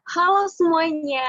Halo semuanya,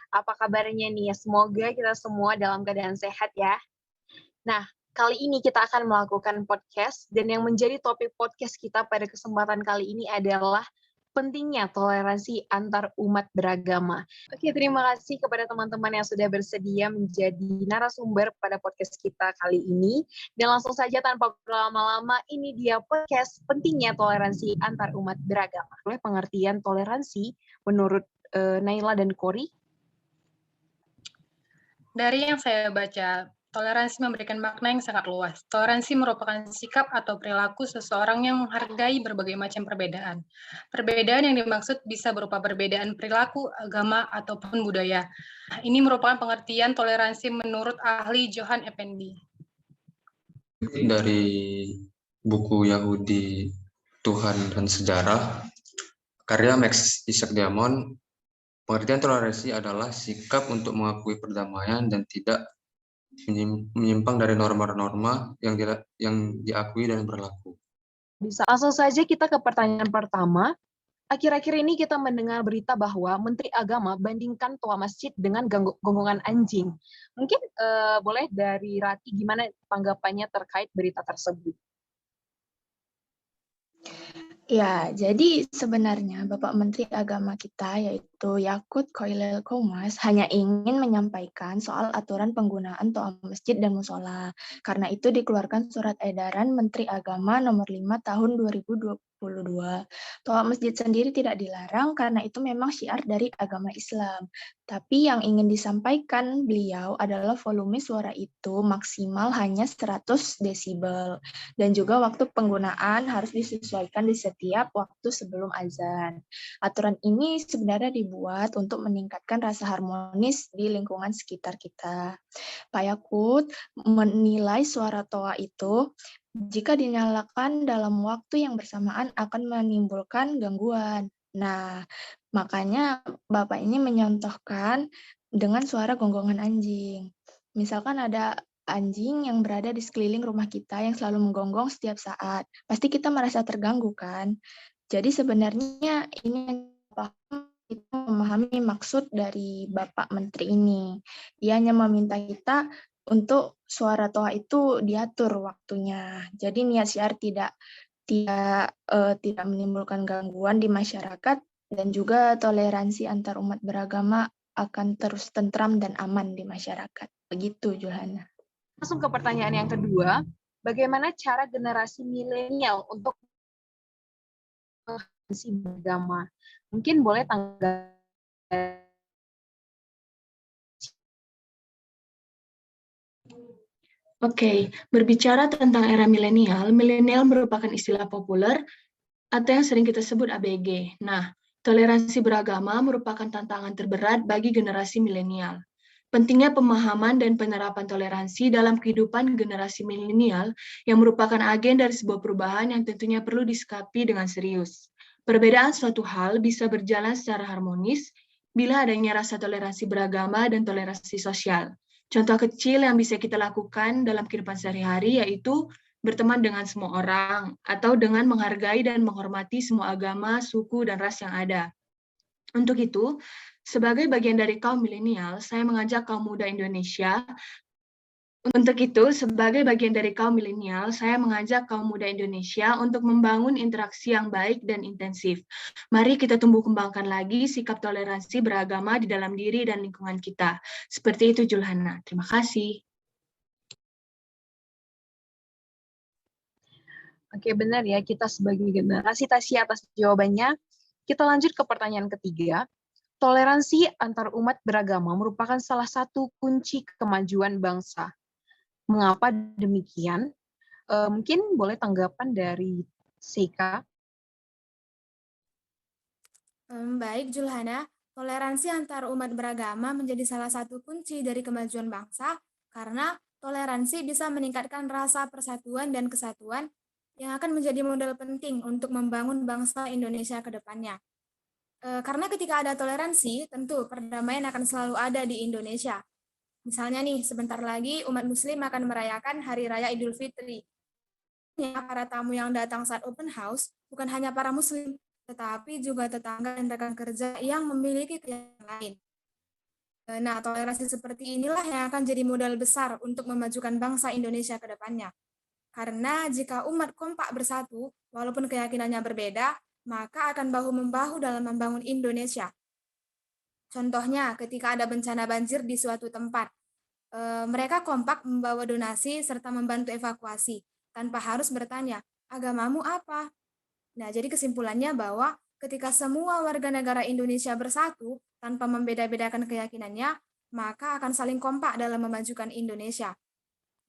apa kabarnya nih? Semoga kita semua dalam keadaan sehat ya. Nah, kali ini kita akan melakukan podcast dan yang menjadi topik podcast kita pada kesempatan kali ini adalah pentingnya toleransi antar umat beragama. Oke, terima kasih kepada teman-teman yang sudah bersedia menjadi narasumber pada podcast kita kali ini. Dan langsung saja tanpa berlama-lama, ini dia podcast pentingnya toleransi antar umat beragama. Oleh pengertian toleransi menurut Naila dan Kori. Dari yang saya baca, toleransi memberikan makna yang sangat luas. Toleransi merupakan sikap atau perilaku seseorang yang menghargai berbagai macam perbedaan. Perbedaan yang dimaksud bisa berupa perbedaan perilaku, agama, ataupun budaya. Ini merupakan pengertian toleransi menurut ahli Johann Effendi. Dari buku Yahudi Tuhan dan Sejarah, karya Max Isaac Diamond, pengertian toleransi adalah sikap untuk mengakui perdamaian dan tidak menyimpang dari norma-norma yang diakui dan berlaku. Bisa langsung saja kita ke pertanyaan pertama. Akhir-akhir ini kita mendengar berita bahwa Menteri Agama bandingkan tua masjid dengan gonggongan anjing. Mungkin boleh dari Rati gimana tanggapannya terkait berita tersebut? Ya, jadi sebenarnya Bapak Menteri Agama kita, yaitu Yakut Koilel Komas, hanya ingin menyampaikan soal aturan penggunaan toa masjid dan musola. Karena itu dikeluarkan surat edaran Menteri Agama nomor 5 tahun 2022. Toa masjid sendiri tidak dilarang karena itu memang syiar dari agama Islam. Tapi yang ingin disampaikan beliau adalah volume suara itu maksimal hanya 100 desibel. Dan juga waktu penggunaan harus disesuaikan di setiap waktu sebelum azan. Aturan ini sebenarnya dibuat untuk meningkatkan rasa harmonis di lingkungan sekitar kita. Pak Yakut menilai suara toa itu jika dinyalakan dalam waktu yang bersamaan akan menimbulkan gangguan. Nah, makanya Bapak ini menyontohkan dengan suara gonggongan anjing. Misalkan ada anjing yang berada di sekeliling rumah kita yang selalu menggonggong setiap saat. Pasti kita merasa terganggu kan? Jadi sebenarnya ini kita memahami maksud dari Bapak Menteri ini. Dia hanya meminta kita untuk suara toa itu diatur waktunya. Jadi niat syiar tidak menimbulkan gangguan di masyarakat dan juga toleransi antar umat beragama akan terus tentram dan aman di masyarakat. Begitu, Julhana. Langsung ke pertanyaan yang kedua, bagaimana cara generasi milenial untuk toleransi beragama? Mungkin boleh tanggapan. Oke, berbicara tentang era milenial merupakan istilah populer atau yang sering kita sebut ABG. Nah, toleransi beragama merupakan tantangan terberat bagi generasi milenial. Pentingnya pemahaman dan penerapan toleransi dalam kehidupan generasi milenial yang merupakan agen dari sebuah perubahan yang tentunya perlu disikapi dengan serius. Perbedaan suatu hal bisa berjalan secara harmonis bila adanya rasa toleransi beragama dan toleransi sosial. Contoh kecil yang bisa kita lakukan dalam kehidupan sehari-hari yaitu berteman dengan semua orang, atau dengan menghargai dan menghormati semua agama, suku, dan ras yang ada. Untuk itu, sebagai bagian dari kaum milenial, saya mengajak kaum muda Indonesia untuk membangun interaksi yang baik dan intensif. Mari kita tumbuh kembangkan lagi sikap toleransi beragama di dalam diri dan lingkungan kita. Seperti itu, Julhana. Terima kasih. Oke, benar ya, kita sebagai generasi Tasya atas jawabannya. Kita lanjut ke pertanyaan ketiga. Toleransi antar umat beragama merupakan salah satu kunci kemajuan bangsa. Mengapa demikian? Mungkin boleh tanggapan dari Seika. Baik, Julhana. Toleransi antar umat beragama menjadi salah satu kunci dari kemajuan bangsa karena toleransi bisa meningkatkan rasa persatuan dan kesatuan yang akan menjadi modal penting untuk membangun bangsa Indonesia ke depannya. Karena ketika ada toleransi, tentu perdamaian akan selalu ada di Indonesia. Misalnya nih, sebentar lagi umat Muslim akan merayakan Hari Raya Idul Fitri. Para tamu yang datang saat open house bukan hanya para Muslim, tetapi juga tetangga dan rekan kerja yang memiliki keyakinan lain. Nah, toleransi seperti inilah yang akan jadi modal besar untuk memajukan bangsa Indonesia ke depannya. Karena jika umat kompak bersatu, walaupun keyakinannya berbeda, maka akan bahu-membahu dalam membangun Indonesia. Contohnya, ketika ada bencana banjir di suatu tempat, mereka kompak membawa donasi serta membantu evakuasi, tanpa harus bertanya, agamamu apa? Nah, jadi kesimpulannya bahwa ketika semua warga negara Indonesia bersatu, tanpa membeda-bedakan keyakinannya, maka akan saling kompak dalam memajukan Indonesia.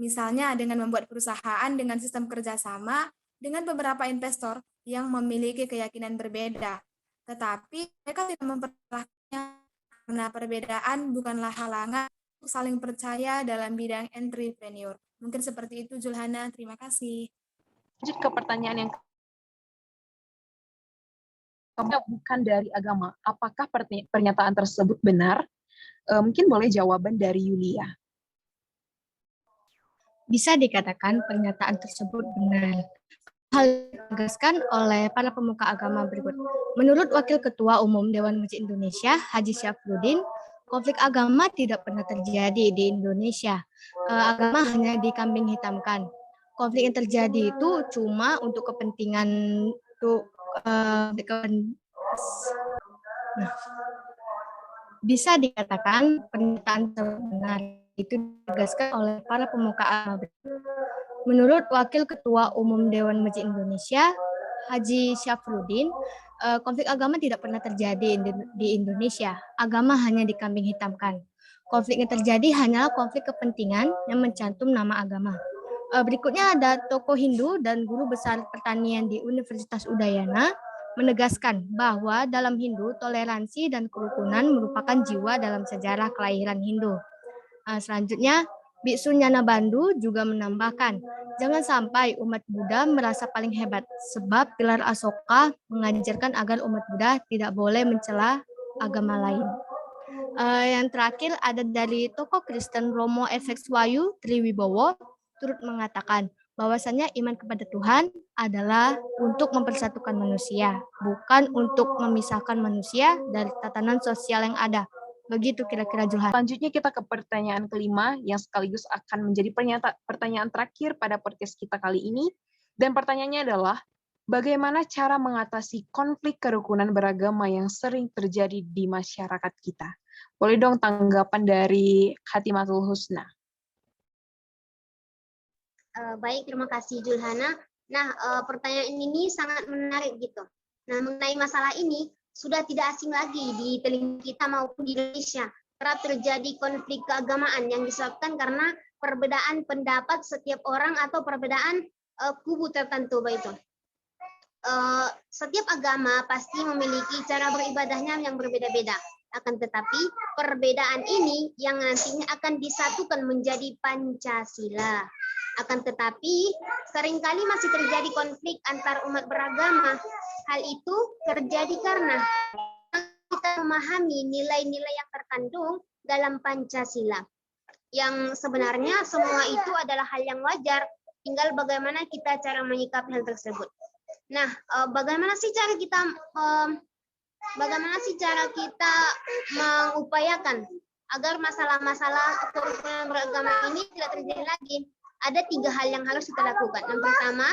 Misalnya dengan membuat perusahaan dengan sistem kerjasama dengan beberapa investor yang memiliki keyakinan berbeda. Tetapi mereka tidak memperlakukannya karena perbedaan bukanlah halangan untuk saling percaya dalam bidang entrepreneur. Mungkin seperti itu, Julhana. Terima kasih. Lanjut ke pertanyaan yang bukan dari agama. Apakah pernyataan tersebut benar? Mungkin boleh jawaban dari Yulia. Bisa dikatakan pernyataan tersebut benar. Hal ditegaskan oleh para pemuka agama berikut. Menurut Wakil Ketua Umum Dewan Masjid Indonesia, Haji Syafruddin, konflik agama tidak pernah terjadi di Indonesia. Agama hanya dikambing hitamkan. Konflik yang terjadi itu cuma untuk kepentingan bisa dikatakan pernyataan benar itu ditegaskan oleh para pemuka agama. Menurut Wakil Ketua Umum Dewan Masjid Indonesia, Haji Syafruddin, konflik agama tidak pernah terjadi di Indonesia. Agama hanya dikambing hitamkan. Konflik yang terjadi hanyalah konflik kepentingan yang mencantum nama agama. Berikutnya ada tokoh Hindu dan guru besar pertanian di Universitas Udayana menegaskan bahwa dalam Hindu, toleransi dan kerukunan merupakan jiwa dalam sejarah kelahiran Hindu. Selanjutnya, Biksu Nyana Bandu juga menambahkan, jangan sampai umat Buddha merasa paling hebat, sebab pilar Asoka mengajarkan agar umat Buddha tidak boleh mencela agama lain. Yang terakhir ada dari tokoh Kristen Romo FX Wahyu Triwibowo, turut mengatakan, bahwasanya iman kepada Tuhan adalah untuk mempersatukan manusia, bukan untuk memisahkan manusia dari tatanan sosial yang ada. Begitu kira-kira Julhan. Selanjutnya kita ke pertanyaan kelima yang sekaligus akan menjadi pertanyaan terakhir pada podcast kita kali ini. Dan pertanyaannya adalah, bagaimana cara mengatasi konflik kerukunan beragama yang sering terjadi di masyarakat kita? Boleh dong tanggapan dari Khatimatul Husna. Baik, terima kasih Julhana. Nah, pertanyaan ini sangat menarik gitu. Nah, mengenai masalah ini sudah tidak asing lagi di telinga kita maupun di Indonesia. Kerap terjadi konflik keagamaan yang disebabkan karena perbedaan pendapat setiap orang atau perbedaan kubu tertentu, begitu. Setiap agama pasti memiliki cara beribadahnya yang berbeda-beda. Akan tetapi perbedaan ini yang nantinya akan disatukan menjadi Pancasila. Akan tetapi seringkali masih terjadi konflik antar umat beragama. Hal itu terjadi karena kita memahami nilai-nilai yang terkandung dalam Pancasila. Yang sebenarnya semua itu adalah hal yang wajar, tinggal bagaimana kita cara menyikapi hal tersebut. Nah, bagaimana sih cara kita mengupayakan agar masalah-masalah kerukunan beragama ini tidak terjadi lagi? Ada 3 hal yang harus kita lakukan. Yang pertama,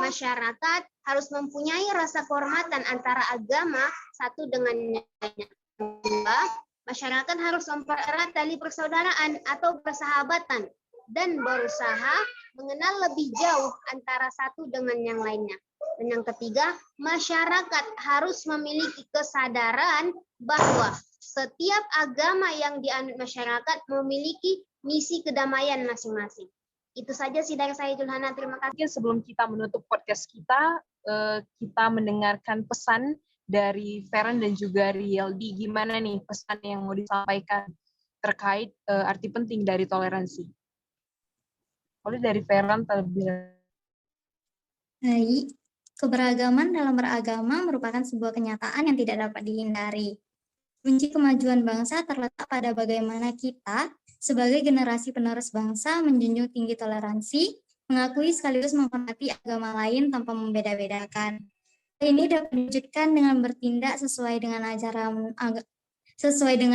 masyarakat harus mempunyai rasa kehormatan antara agama satu dengan yang lainnya. Kedua, masyarakat harus mempererat tali persaudaraan atau persahabatan dan berusaha mengenal lebih jauh antara satu dengan yang lainnya. Dan yang ketiga, masyarakat harus memiliki kesadaran bahwa setiap agama yang dianut masyarakat memiliki misi kedamaian masing-masing. Itu saja sih dari saya, Julhana. Terima kasih. Sebelum kita menutup podcast kita, kita mendengarkan pesan dari Feren dan juga Riyaldi. Gimana nih pesan yang mau disampaikan terkait arti penting dari toleransi? Boleh dari Feren terlebih. Baik, keberagaman dalam beragama merupakan sebuah kenyataan yang tidak dapat dihindari. Kunci kemajuan bangsa terletak pada bagaimana kita sebagai generasi penerus bangsa menjunjung tinggi toleransi, mengakui sekaligus menghormati agama lain tanpa membeda-bedakan. Ini dapat diwujudkan dengan bertindak sesuai dengan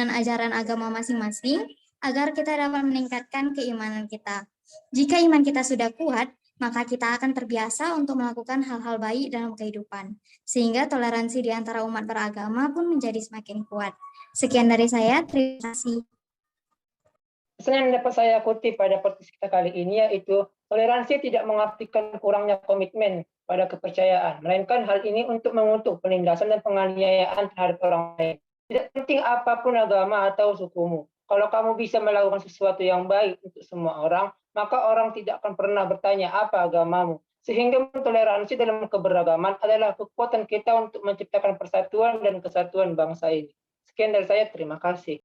ajaran agama masing-masing agar kita dapat meningkatkan keimanan kita. Jika iman kita sudah kuat, maka kita akan terbiasa untuk melakukan hal-hal baik dalam kehidupan, sehingga toleransi di antara umat beragama pun menjadi semakin kuat. Sekian dari saya, terima kasih. Pesan yang dapat saya kutip pada podcast kita kali ini yaitu toleransi tidak mengartikan kurangnya komitmen pada kepercayaan, melainkan hal ini untuk mengutuk penindasan dan penganiayaan terhadap orang lain. Tidak penting apapun agama atau sukumu. Kalau kamu bisa melakukan sesuatu yang baik untuk semua orang, maka orang tidak akan pernah bertanya apa agamamu. Sehingga toleransi dalam keberagaman adalah kekuatan kita untuk menciptakan persatuan dan kesatuan bangsa ini. Sekian dari saya, terima kasih.